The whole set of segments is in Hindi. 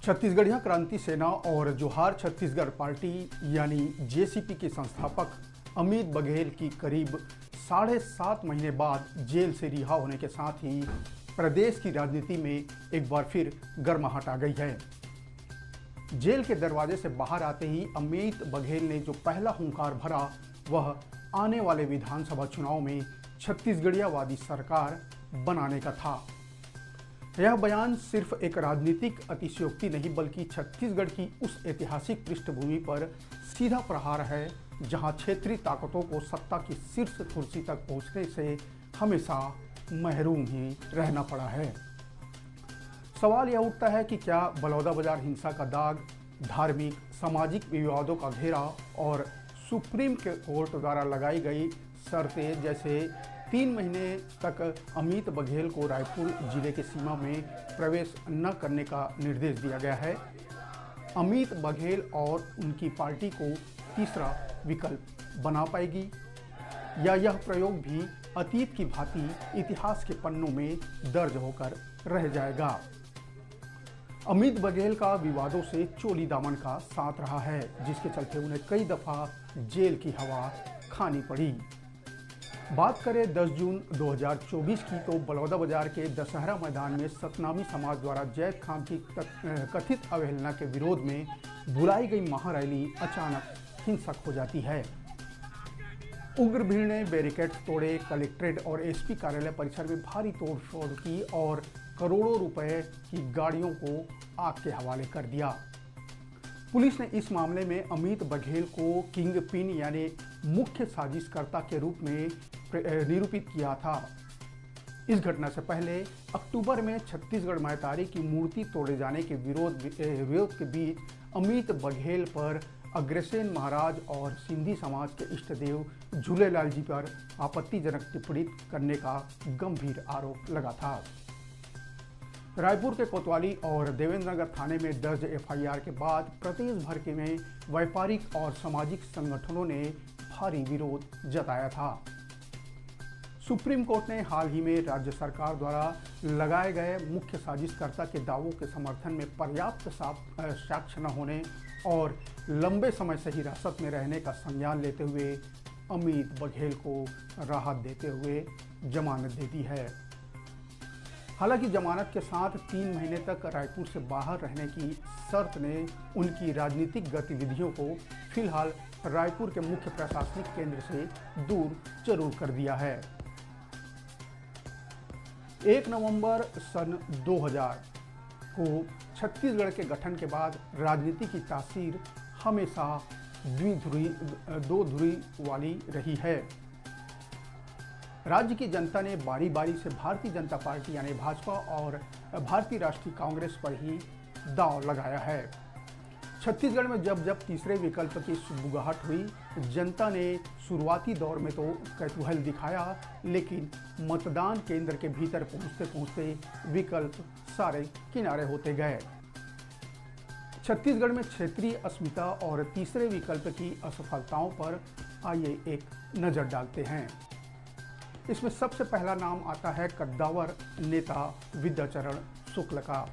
छत्तीसगढ़िया क्रांति सेना और जोहार छत्तीसगढ़ पार्टी यानी जेसीपी के संस्थापक अमित बघेल की करीब 7.5 महीने बाद जेल से रिहा होने के साथ ही प्रदेश की राजनीति में एक बार फिर गर्माहट आ गई है। जेल के दरवाजे से बाहर आते ही अमित बघेल ने जो पहला हुंकार भरा वह आने वाले विधानसभा चुनाव में छत्तीसगढ़ियावादी सरकार बनाने का था। यह बयान सिर्फ एक राजनीतिक अतिशयोक्ति नहीं बल्कि छत्तीसगढ़ की उस ऐतिहासिक पृष्ठभूमि पर सीधा प्रहार है जहां क्षेत्रीय ताकतों को सत्ता की शीर्ष कुर्सी तक पहुंचने से हमेशा महरूम ही रहना पड़ा है। सवाल यह उठता है कि क्या बलौदाबाजार हिंसा का दाग, धार्मिक सामाजिक विवादों का घेरा और सुप्रीम कोर्ट द्वारा लगाई गई शर्तें जैसे 3 महीने तक अमित बघेल को रायपुर जिले के सीमा में प्रवेश न करने का निर्देश दिया गया है, अमित बघेल और उनकी पार्टी को तीसरा विकल्प बना पाएगी या यह प्रयोग भी अतीत की भांति इतिहास के पन्नों में दर्ज होकर रह जाएगा। अमित बघेल का विवादों से चोली दामन का साथ रहा है जिसके चलते उन्हें कई दफा जेल की हवा खानी पड़ी। बात करें 10 जून 2024 की तो बलौदाबाजार के दशहरा मैदान में सतनामी समाज द्वारा जैद खान की कथित अवहेलना के विरोध में बुलाई गई महारैली अचानक हिंसक हो जाती है। उग्र भीड़ ने बैरिकेड तोड़े, कलेक्ट्रेट और एसपी कार्यालय परिसर में भारी तोड़फोड़ की और करोड़ों रुपए की गाड़ियों को आग के हवाले कर दिया। पुलिस ने इस मामले में अमित बघेल को किंग पिन यानी मुख्य साजिशकर्ता के रूप में निरूपित किया था। इस घटना से पहले अक्टूबर में छत्तीसगढ़ महतारी की मूर्ति तोड़े जाने के विरोध के बीच अमित बघेल पर अग्रसेन महाराज और सिंधी समाज के इष्ट देव झूलेलाल जी पर आपत्तिजनक टिप्पणी करने का गंभीर आरोप लगा था। रायपुर के कोतवाली और देवेंद्रनगर थाने में दर्ज एफआईआर के बाद प्रदेश भर के में व्यापारिक और सामाजिक संगठनों ने भारी विरोध जताया था। सुप्रीम कोर्ट ने हाल ही में राज्य सरकार द्वारा लगाए गए मुख्य साजिशकर्ता के दावों के समर्थन में पर्याप्त साक्ष्य न होने और लंबे समय से हिरासत में रहने का संज्ञान लेते हुए अमित बघेल को राहत देते हुए जमानत दे दी है। हालांकि जमानत के साथ 3 महीने तक रायपुर से बाहर रहने की शर्त ने उनकी राजनीतिक गतिविधियों को फिलहाल रायपुर के मुख्य प्रशासनिक केंद्र से दूर जरूर कर दिया है। 1 नवंबर सन 2000 को छत्तीसगढ़ के गठन के बाद राजनीति की तासीर हमेशा दो धुरी वाली रही है। राज्य की जनता ने बारी बारी से भारतीय जनता पार्टी यानी भाजपा और भारतीय राष्ट्रीय कांग्रेस पर ही दांव लगाया है। छत्तीसगढ़ में जब तीसरे विकल्प की सुगबुगाहट हुई, जनता ने शुरुआती दौर में तो कौतूहल दिखाया, लेकिन मतदान केंद्र के भीतर पहुंचते पहुंचते विकल्प सारे किनारे होते गए। छत्तीसगढ़ में क्षेत्रीय अस्मिता और तीसरे विकल्प की असफलताओं पर आइए एक नज़र डालते हैं। इसमें सबसे पहला नाम आता है कद्दावर नेता विद्याचरण शुक्ल का,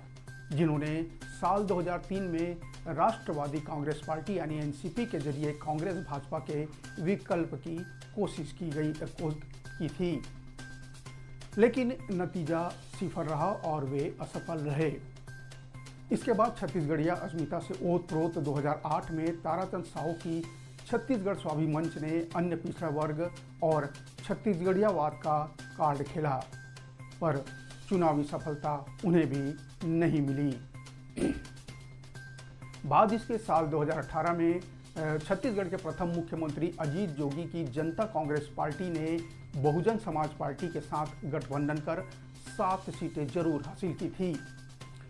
जिन्होंने साल 2003 में राष्ट्रवादी कांग्रेस पार्टी यानी एनसीपी के जरिए कांग्रेस भाजपा के विकल्प की कोशिश की थी, लेकिन नतीजा सिफर रहा और वे असफल रहे। इसके बाद छत्तीसगढ़िया अस्मिता से ओत-प्रोत 2008 में ताराचंद साहू की छत्तीसगढ़ स्वाभिमान मंच ने अन्य पिछड़ा वर्ग और छत्तीसगढ़ियावाद का कार्ड खेला, पर चुनावी सफलता उन्हें भी नहीं मिली। बाद इसके साल 2018 में छत्तीसगढ़ के प्रथम मुख्यमंत्री अजीत जोगी की जनता कांग्रेस पार्टी ने बहुजन समाज पार्टी के साथ गठबंधन कर 7 सीटें जरूर हासिल की थी।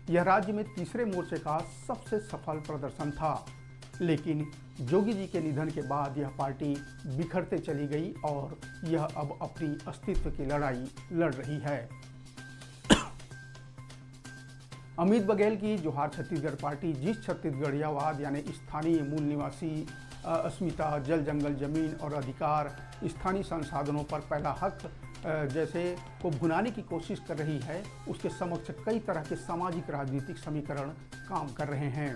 यह राज्य में तीसरे मोर्चे का सबसे सफल प्रदर्शन था, लेकिन जोगी जी के निधन के बाद यह पार्टी बिखरते चली गई और यह अब अपनी अस्तित्व की लड़ाई लड़ रही है। अमित बघेल की जोहार छत्तीसगढ़ पार्टी जिस छत्तीसगढ़ियावाद यानी स्थानीय मूल निवासी अस्मिता, जल जंगल जमीन और अधिकार, स्थानीय संसाधनों पर पहला हक जैसे को भुनाने की कोशिश कर रही है, उसके समक्ष कई तरह के सामाजिक राजनीतिक समीकरण काम कर रहे हैं।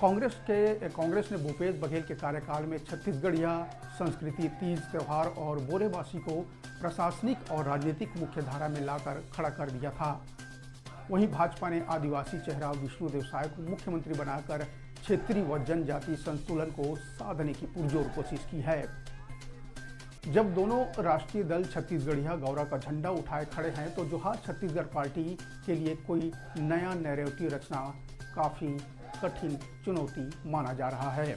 कांग्रेस ने भूपेश बघेल के कार्यकाल में छत्तीसगढ़िया संस्कृति, तीज त्योहार और बोरेवासी को प्रशासनिक और राजनीतिक मुख्यधारा में लाकर खड़ा कर दिया था। वहीं भाजपा ने आदिवासी चेहरा विष्णुदेव साय को मुख्यमंत्री बनाकर क्षेत्रीय व जनजातीय संतुलन को साधने की पुरजोर कोशिश की है। जब दोनों राष्ट्रीय दल छत्तीसगढ़िया गौरव का झंडा उठाए खड़े हैं, तो जोहार छत्तीसगढ़ पार्टी के लिए कोई नया नैरेटिव रचना काफी कठिन चुनौती माना जा रहा है।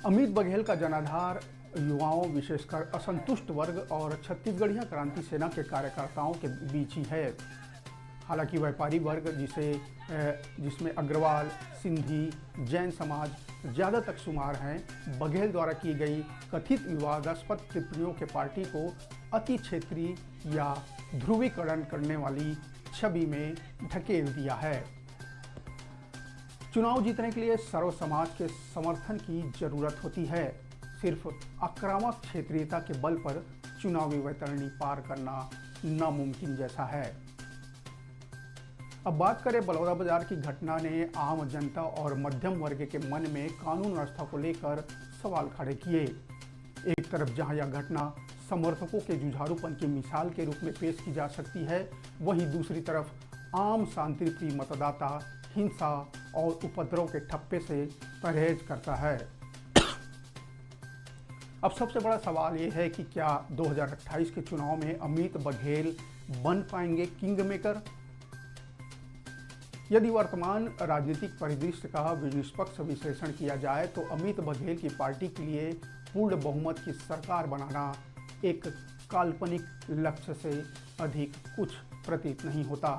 अमित बघेल का जनाधार युवाओं, विशेषकर असंतुष्ट वर्ग और छत्तीसगढ़िया क्रांति सेना के कार्यकर्ताओं के बीच ही है। हालांकि व्यापारी वर्ग जिसमें अग्रवाल, सिंधी, जैन समाज ज़्यादातर शुमार हैं, बघेल द्वारा की गई कथित विवादास्पद टिप्पणियों के पार्टी को अति क्षेत्रीय या ध्रुवीकरण करने वाली छवि में ढकेल दिया है। चुनाव जीतने के लिए सर्व समाज के समर्थन की जरूरत होती है। सिर्फ आक्रामक क्षेत्रीयता के बल पर चुनावी वैतरणी पार करना नामुमकिन जैसा है। अब बात करें बलौदाबाजार की घटना ने आम जनता और मध्यम वर्ग के मन में कानून व्यवस्था को लेकर सवाल खड़े किए। एक तरफ जहां यह घटना समर्थकों के जुझारूपन की मिसाल के रूप में पेश की जा सकती है, वहीं दूसरी तरफ आम शांतिप्रिय मतदाता हिंसा और उपद्रव के ठप्पे से परहेज करता है। अब सबसे बड़ा सवाल ये है कि क्या 2028 के चुनाव में अमित बघेल बन पाएंगे किंग मेकर? यदि वर्तमान राजनीतिक परिदृश्य का निष्पक्ष विश्लेषण किया जाए तो अमित बघेल की पार्टी के लिए पूर्ण बहुमत की सरकार बनाना एक काल्पनिक लक्ष्य से अधिक कुछ प्रतीत नहीं होता।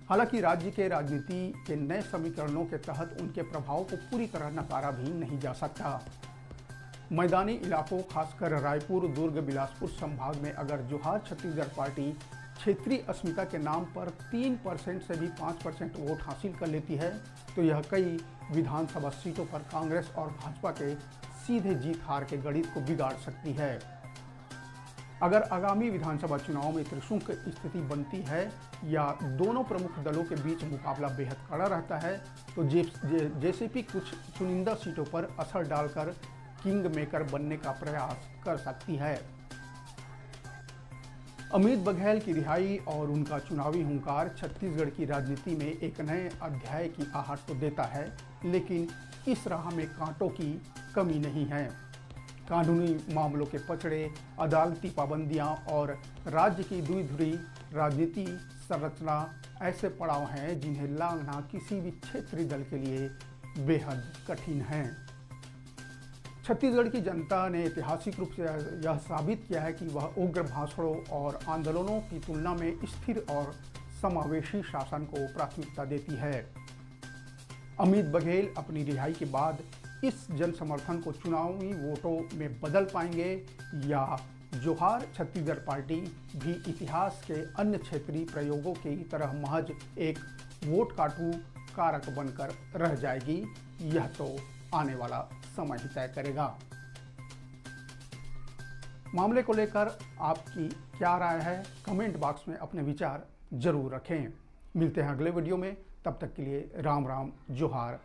हालांकि राज्य के राजनीति के नए समीकरणों के तहत उनके प्रभाव को पूरी तरह नकारा भी नहीं जा सकता। मैदानी इलाकों, खासकर रायपुर, दुर्ग, बिलासपुर संभाग में अगर जोहार छत्तीसगढ़ पार्टी क्षेत्रीय अस्मिता के नाम पर 3% से भी 5% वोट हासिल कर लेती है, तो यह कई विधानसभा सीटों पर कांग्रेस और भाजपा के सीधे जीत हार के गणित को बिगाड़ सकती है। अगर आगामी विधानसभा चुनाव में त्रिशंकु स्थिति बनती है या दोनों प्रमुख दलों के बीच मुकाबला बेहद कड़ा रहता है, तो जेसीपी कुछ चुनिंदा सीटों पर असर डालकर किंग मेकर बनने का प्रयास कर सकती है। अमित बघेल की रिहाई और उनका चुनावी हुंकार छत्तीसगढ़ की राजनीति में एक नए अध्याय की आहट तो देता है, लेकिन इस राह में कांटों की कमी नहीं है। कानूनी मामलों के पचड़े, अदालती पाबंदियां और राज्य की द्विध्रुवी राजनीति संरचना ऐसे पड़ाव हैं जिन्हें लांघना किसी भी क्षेत्रीय दल के लिए बेहद कठिन है। छत्तीसगढ़ की जनता ने ऐतिहासिक रूप से यह साबित किया है कि वह उग्र भाषणों और आंदोलनों की तुलना में स्थिर और समावेशी शासन को प्राथमिकता देती है। अमित बघेल अपनी रिहाई के बाद इस जन समर्थन को चुनावी वोटों में बदल पाएंगे या जोहार छत्तीसगढ़ पार्टी भी इतिहास के अन्य क्षेत्रीय प्रयोगों की तरह महज एक वोट काटू कारक बनकर रह जाएगी, यह तो आने वाला समय ही तय करेगा। मामले को लेकर आपकी क्या राय है? कमेंट बॉक्स में अपने विचार जरूर रखें। मिलते हैं अगले वीडियो में, तब तक के लिए राम राम, जोहार।